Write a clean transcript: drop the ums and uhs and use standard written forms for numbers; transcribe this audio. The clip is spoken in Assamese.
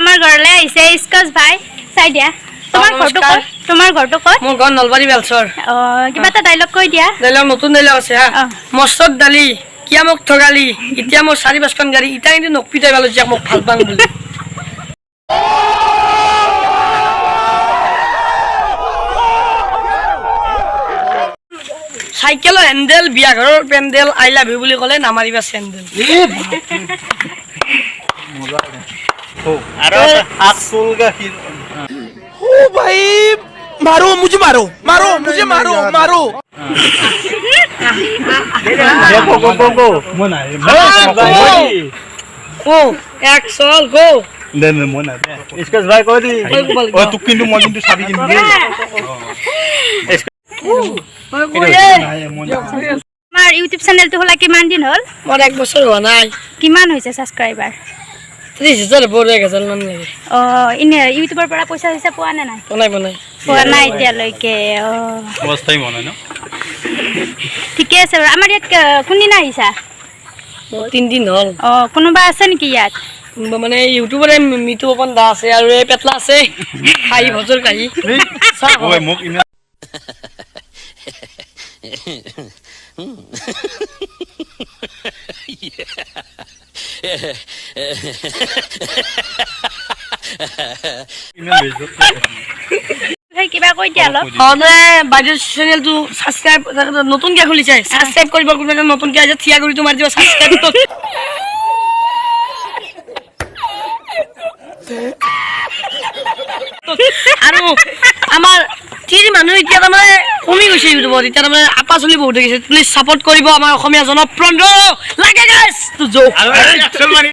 আমাৰ ঘৰলৈ আহিছে ইস্কছ ভাই চাই দিয়া তোমাৰ ঘৰটো ক'ত মোৰ ঘৰ নলবাৰী বেলচৰ কিবা এটা ডাইলগ কৈ দিয়া ডাইলগ নতুন ডাইলগ আছে হা মস্তত দালি কিয়া মোক ঠগালি এতিয়া মোৰ 4-5খন গাড়ী ইটা কিন্তু নকপিটাই ভাল হৈছে মোক ভাল পাং বুলি সাইকেলৰ হেন্ডেল বিয়া ঘৰৰ পেন্ডেল আই লাভ ইউ বুলি ক'লে নামাৰিবা চেন্ডেল মজা আরে আসল গাখির ओ भाई मारो मुझे मारो গো মনা ও এক চল গো দেন মনা ইসকাস ভাই কই দি ও তুই কিন্তু মই কিন্তু সাবি কিন্তু আমাৰ ইউটিউব চেনেলটো হলা কিমান দিন হ'ল মোৰ 1 বছৰ হোৱা নাই কিমান হৈছে সাবস্ক্ৰাইবাৰ 30,000 বড় 1,000 মান লাগে ইনে ইউটিউবৰ পৰা পইচা হৈছে পোৱা নে নাই পোৱা নাই এতিয়ালৈকে অবস্থাই মনে ন ঠিকে আছে বাৰু আমাৰ ইয়াত কোনদিনা আহিছা 3 দিন হ'ল কোনোবা আছে নেকি ইয়াত মানে ইউটিউবৰে মিটু অপন দা আছে আৰু এই পেটলা আছে খাই ভজৰ কাহি ওই মোক ইমান কিবা কৈ দিয়া অলপ বাইদেউ চেনেলটো সাবস্ক্রাইব নতুনকে খুলিছে সাবস্ক্রাইব কৰিব কোনোবা নতুনকে আছে থিয়া কৰি তোমাৰ দিবা সাবস্ক্ৰাইব আৰু আমাৰ তিৰি মানুহ এতিয়া তাৰমানে কমি গৈছে ইউটিউবত এতিয়া তাৰমানে আপা চলি বহুত হৈ গৈছে প্লিজ সাপোৰ্ট কৰিব আমাৰ অসমীয়া জনপ্ৰন্ধ লাগে গাইছ